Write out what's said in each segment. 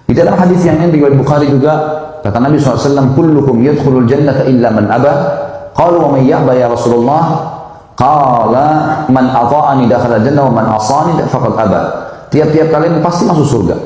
Di dalam hadis yang lain riwayat Bukhari juga kata Nabi SAW, kullukum yadkhulul jannata illa man aba. Qalu wa man ya'ba ya Rasulullah? Qala man ata'ani dakhala jannah wa man asani faqad aba. Tiap-tiap kalian pasti masuk surga.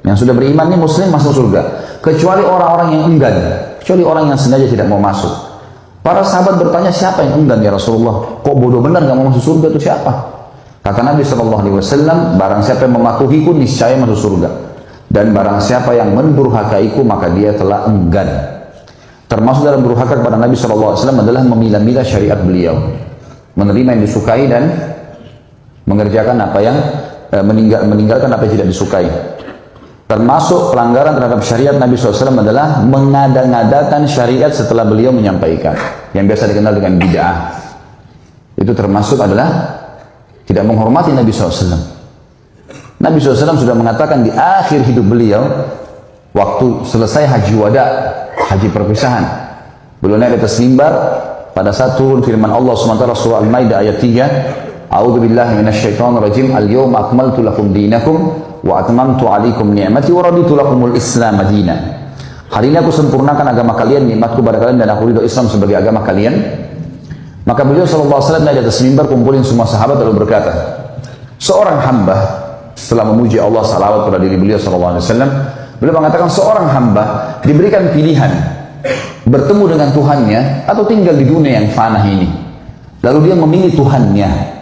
Yang sudah beriman ini muslim masuk surga, kecuali orang-orang yang enggan, kecuali orang yang sengaja tidak mau masuk. Para sahabat bertanya, siapa yang enggan ya Rasulullah? Kok bodoh benar gak mau masuk surga itu siapa? Kata Nabi SAW, barang siapa yang mematuhiku niscaya masuk surga, dan barang siapa yang mendurhakaiku maka dia telah enggan. Termasuk dalam durhaka kepada Nabi SAW adalah memilah-milah syariat beliau, menerima yang disukai dan mengerjakan apa yang meninggalkan apa yang tidak disukai. Termasuk pelanggaran terhadap syariat Nabi SAW adalah mengada-ngadakan syariat setelah beliau menyampaikan, yang biasa dikenal dengan bid'ah. Itu termasuk adalah tidak menghormati Nabi SAW. Nabi SAW sudah mengatakan di akhir hidup beliau, waktu selesai haji wada, haji perpisahan, beliau naik di atas mimbar pada saat turun firman Allah SWT surah Al-Maidah ayat 3, A'udzubillahi minasyaitonirrajim, al-yawma akmaltu lakum dinakum wa atmamtu alaikum ni'mati wa raditu lakumul Islam madina. Hari ini aku sempurnakan agama kalian, nikmatku pada kalian, dan aku ridho Islam sebagai agama kalian. Maka beliau SAW naik di atas mimbar, kumpulin semua sahabat lalu berkata, seorang hamba setelah memuji Allah salawat pada diri beliau SAW, beliau mengatakan seorang hamba diberikan pilihan bertemu dengan Tuhannya atau tinggal di dunia yang fana ini. Lalu dia memilih Tuhannya.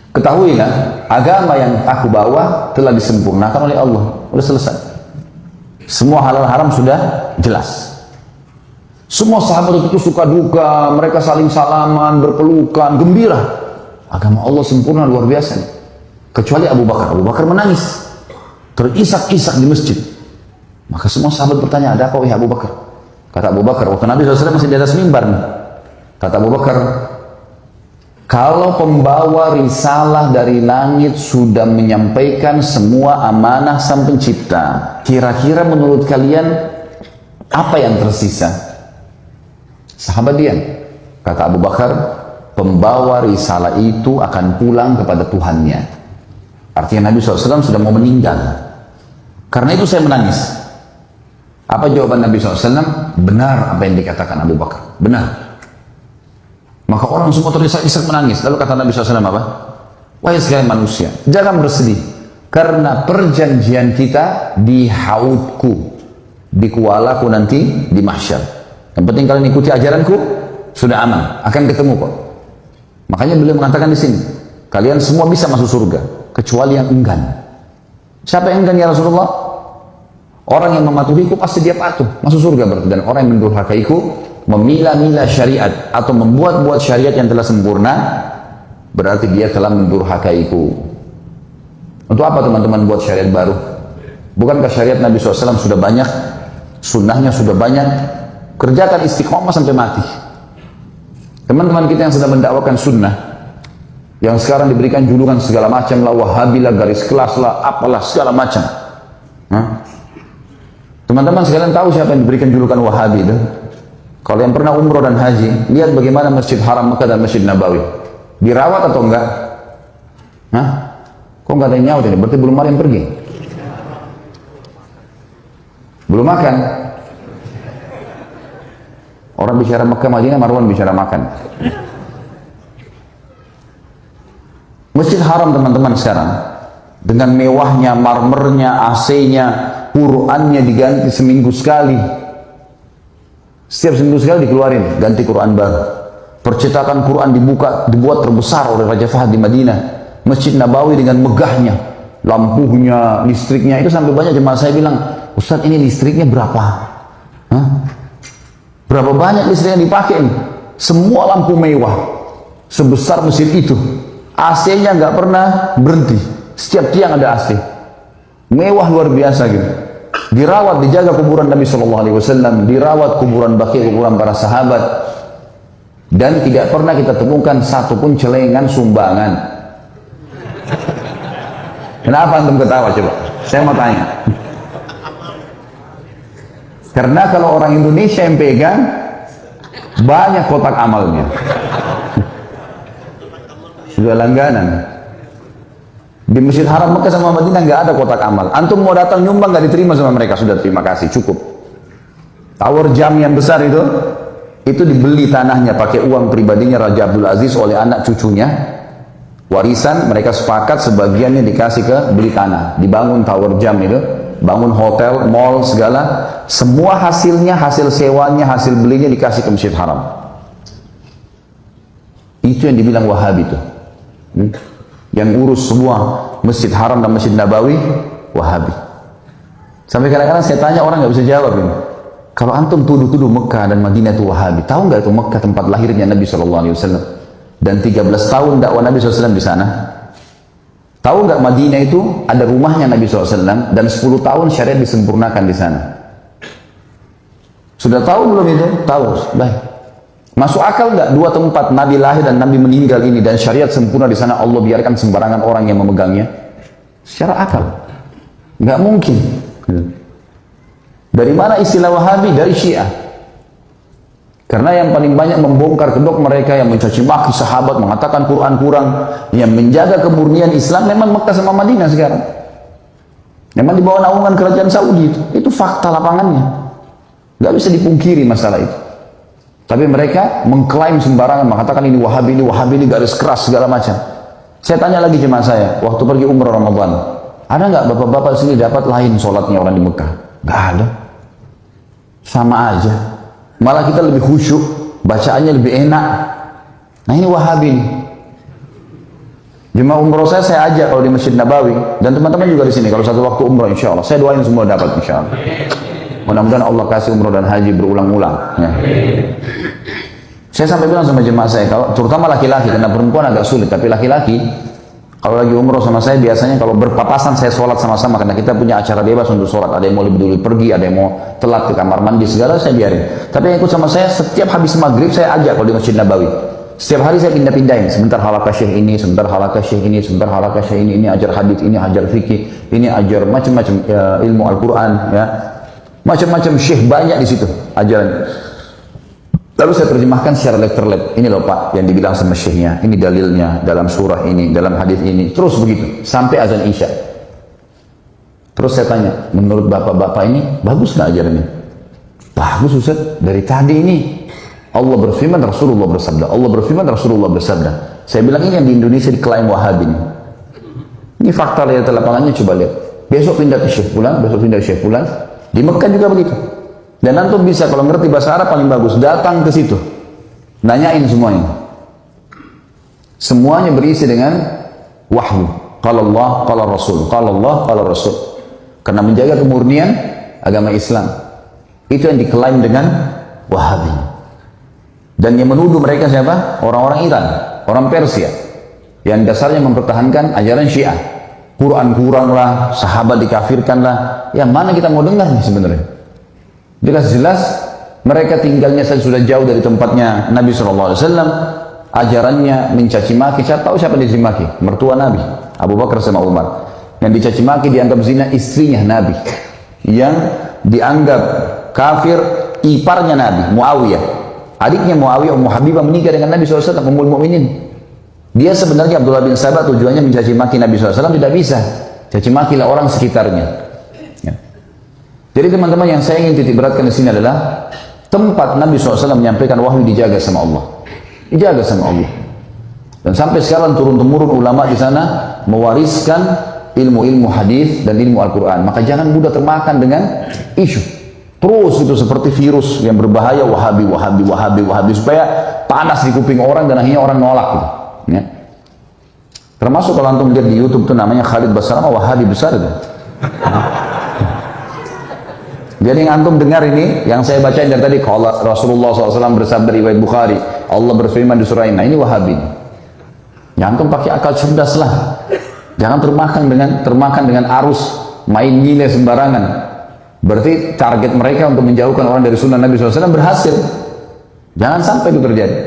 Ketahuilah, agama yang aku bawa telah disempurnakan oleh Allah. Sudah selesai. Semua halal haram sudah jelas. Semua sahabat itu suka duka, mereka saling salaman, berpelukan, gembira. Agama Allah sempurna luar biasa. Kecuali Abu Bakar. Abu Bakar menangis, terisak-isak di masjid. Maka semua sahabat bertanya, ada apa wahai Abu Bakar? Kata Abu Bakar, waktu Nabi SAW masih di atas mimbar nih. Kata Abu Bakar, kalau pembawa risalah dari langit sudah menyampaikan semua amanah sang pencipta, kira-kira menurut kalian apa yang tersisa? Sahabat diam. Kata Abu Bakar, pembawa risalah itu akan pulang kepada Tuhannya. Artinya Nabi SAW sudah mau meninggal. Karena itu saya menangis. Apa jawaban Nabi SAW? Benar apa yang dikatakan Abu Bakar. Benar. Maka orang semua terisak-isak menangis. Lalu kata Nabi SAW apa? Wahai sekalian manusia, jangan bersedih, karena perjanjian kita di haudku, di kualaku nanti di mahsyar. Yang penting kalian ikuti ajaranku, sudah aman, akan ketemu kok. Makanya beliau mengatakan di sini, kalian semua bisa masuk surga, kecuali yang enggan. Siapa yang enggan ya Rasulullah? Orang yang mematuhiku pasti dia patuh, masuk surga berarti. Dan orang yang mendurhakaiku, memilah-milah syariat atau membuat-buat syariat yang telah sempurna, berarti dia telah mendurhakaiku. Untuk apa teman-teman buat syariat baru? Bukankah syariat Nabi SAW sudah banyak, sunnahnya sudah banyak? Kerjakan istiqomah sampai mati. Teman-teman kita yang sedang mendakwakan sunnah, yang sekarang diberikan julukan segala macam lah, wahabi lah, garis kelas lah, apalah segala macam. Teman-teman sekalian tahu siapa yang diberikan julukan wahabi itu? Kalau yang pernah umroh dan haji, lihat bagaimana Masjid Haram Mekah dan Masjid Nabawi. Dirawat atau enggak? Kok enggak ada yang nyaut ini? Berarti belum ada yang pergi. Belum makan. Orang bicara Mekah, Madinah, Marwan bicara makan. Masjid Haram teman-teman sekarang, dengan mewahnya, marmernya, AC-nya, Qurannya diganti seminggu sekali. Setiap seminggu sekali dikeluarin, ganti Quran baru. Percetakan Quran dibuat terbesar oleh Raja Fahad di Madinah. Masjid Nabawi dengan megahnya, lampunya, listriknya, itu sampai banyak jemaah saya bilang, Ustaz ini listriknya berapa? Berapa banyak listrik yang dipakai? Semua lampu mewah, sebesar masjid itu. AC-nya nggak pernah berhenti, setiap tiang ada AC. Mewah luar biasa gitu. Dirawat, dijaga kuburan Nabi SAW, dirawat kuburan Baqi, kuburan para sahabat, dan tidak pernah kita temukan satupun celengan sumbangan. Kenapa antum ketawa coba? Saya mau tanya. Karena kalau orang Indonesia yang pegang, banyak kotak amalnya. Sudah langganan. Di Masjid Haram Mekah sama Madinah nggak ada kotak amal. Antum mau datang nyumbang nggak diterima sama mereka, sudah terima kasih, cukup. Tower jam yang besar itu dibeli tanahnya pakai uang pribadinya Raja Abdul Aziz oleh anak cucunya. Warisan mereka sepakat sebagiannya dikasih ke beli tanah, dibangun tower jam itu, bangun hotel, mall segala, semua hasilnya, hasil sewanya, hasil belinya dikasih ke Masjid Haram. Itu yang dibilang Wahabi itu. Yang urus semua Masjid Haram dan Masjid Nabawi, Wahabi. Sampai kadang-kadang saya tanya orang nggak bisa jawab ini. Kalau antum tuduh-tuduh Mekah dan Madinah itu Wahabi, tahu nggak itu Mekah tempat lahirnya Nabi SAW? Dan 13 tahun dakwah Nabi SAW di sana. Tahu nggak Madinah itu ada rumahnya Nabi SAW dan 10 tahun syariat disempurnakan di sana. Sudah tahu belum itu? Tahu. Baik. Masuk akal nggak dua tempat Nabi lahir dan Nabi meninggal ini dan syariat sempurna di sana Allah biarkan sembarangan orang yang memegangnya? Secara akal nggak mungkin. Dari mana istilah Wahabi? Dari Syiah. Karena yang paling banyak membongkar kedok mereka, yang mencaci maki sahabat, mengatakan Quran kurang, yang menjaga kemurnian Islam memang Mekah sama Madinah sekarang. Memang di bawah naungan kerajaan Saudi itu fakta lapangannya. Nggak bisa dipungkiri masalah itu. Tapi mereka mengklaim sembarangan, mengatakan ini Wahabi, ini garis keras segala macam. Saya tanya lagi jemaah saya, waktu pergi umrah Ramadan, ada nggak bapak-bapak sini dapat lain sholatnya orang di Mekah? Nggak ada. Sama aja. Malah kita lebih khusyuk, bacaannya lebih enak. Nah ini Wahabi nih. Jemaah umrah saya ajak kalau di Masjid Nabawi, dan teman-teman juga di sini kalau satu waktu umrah insya Allah. Saya doain semua dapat insya Allah. Mudah-mudahan Allah kasih umrah dan haji berulang-ulang. Ya. Saya sampai bilang sama jemaah saya, kalau terutama laki-laki, karena perempuan agak sulit, tapi laki-laki kalau lagi umrah sama saya biasanya kalau berpapasan saya sholat sama-sama, karena kita punya acara bebas untuk sholat. Ada yang mau lebih dulu pergi, ada yang mau telat ke kamar mandi segala, saya biarin. Tapi yang ikut sama saya setiap habis maghrib saya ajak kalau di Masjid Nabawi. Setiap hari saya pindah-pindahin, sebentar halaqah syekh ini, sebentar halaqah syekh ini, sebentar halaqah syekh ini ajar hadis, ini ajar fikih, ini ajar macam-macam ilmu Al-Quran, ya. Macam-macam syekh banyak di situ ajaran. Lalu saya terjemahkan secara letter-let. Ini loh Pak yang dibilang sama syekhnya. Ini dalilnya dalam surah ini, dalam hadis ini. Terus begitu sampai azan Isya. Terus saya tanya, menurut bapak-bapak ini bagus nggak ajarannya? Bagus Ustaz. Dari tadi ini Allah berfirman, Rasulullah bersabda. Allah berfirman, Rasulullah bersabda. Saya bilang ini yang di Indonesia diklaim Wahabi ini. Ini fakta lihat lapangannya, coba lihat. Besok pindah ke Syekh Fulan, besok pindah ke Syekh Fulan. Di Mekah juga begitu. Dan antum bisa kalau ngerti bahasa Arab paling bagus datang ke situ, nanyain semuanya. Semuanya berisi dengan wahyu. Qala Allah, qala Rasul, qala Allah, qala Rasul. Karena menjaga kemurnian agama Islam. Itu yang diklaim dengan Wahabi. Dan yang menuduh mereka siapa? Orang-orang Iran, orang Persia, yang dasarnya mempertahankan ajaran Syiah. Quran kurang lah, sahabat dikafirkan lah. Yang mana kita mau dengar nih sebenarnya? Jelas-jelas mereka tinggalnya sudah jauh dari tempatnya Nabi SAW. Ajarannya mencaci maki. Saya tahu siapa yang dicaci maki? Mertua Nabi, Abu Bakar sama Umar. Yang dicaci maki dianggap zina istrinya Nabi. Yang dianggap kafir iparnya Nabi, Muawiyah. Adiknya Muawiyah, Ummu Habibah menikah dengan Nabi SAW, Ummul Mukminin. Dia sebenarnya Abdullah bin Sabah tujuannya mencaci maki Nabi SAW, tidak bisa. Caci makilah orang sekitarnya. Ya. Jadi teman-teman yang saya ingin titik beratkan di sini adalah tempat Nabi SAW menyampaikan wahyu dijaga sama Allah. Dijaga sama Allah. Dan sampai sekarang turun-temurun ulama di sana mewariskan ilmu-ilmu hadis dan ilmu Al-Quran. Maka jangan mudah termakan dengan isu. Terus itu seperti virus yang berbahaya, Wahabi, Wahabi, Wahabi, Wahabi, supaya panas di kuping orang dan akhirnya orang nolak. Ya. Termasuk kalau antum lihat di YouTube itu namanya Khalid Basrama, Wahabi besar itu. Jadi yang antum dengar ini, yang saya bacain dari tadi, kalau Rasulullah SAW bersabda riwayat Bukhari, Allah berfirman di surah ini Wahabi. Ya antum pakai akal cerdas lah. Jangan termakan dengan arus main nilai sembarangan. Berarti target mereka untuk menjauhkan orang dari sunnah Nabi SAW berhasil. Jangan sampai itu terjadi.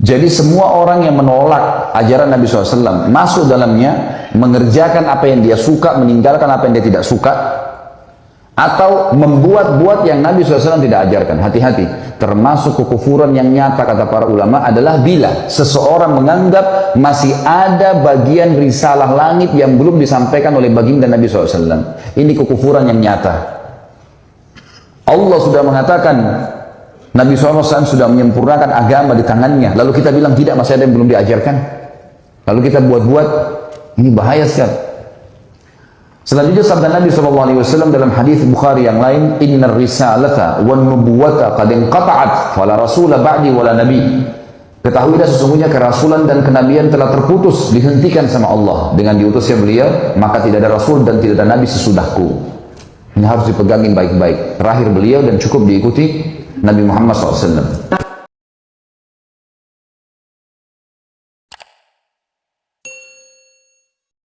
Jadi semua orang yang menolak ajaran Nabi SAW masuk dalamnya, mengerjakan apa yang dia suka, meninggalkan apa yang dia tidak suka, atau membuat-buat yang Nabi SAW tidak ajarkan. Hati-hati, termasuk kekufuran yang nyata kata para ulama adalah bila seseorang menganggap masih ada bagian risalah langit yang belum disampaikan oleh baginda Nabi SAW. Ini kekufuran yang nyata. Allah sudah mengatakan Nabi SAW sudah menyempurnakan agama di tangannya, lalu kita bilang tidak, masih ada yang belum diajarkan, lalu kita buat-buat. Ini bahaya sekali. Selanjutnya sabda Nabi SAW dalam hadis Bukhari yang lain, innar risalata wan nubuwata qad inqata'at fala rasula ba'di wala nabi. Ketahuilah sesungguhnya kerasulan dan kenabian telah terputus, dihentikan sama Allah dengan diutusnya beliau, maka tidak ada rasul dan tidak ada nabi sesudahku. Ini harus dipegangin baik-baik. Terakhir beliau dan cukup diikuti Nabi Muhammad SAW.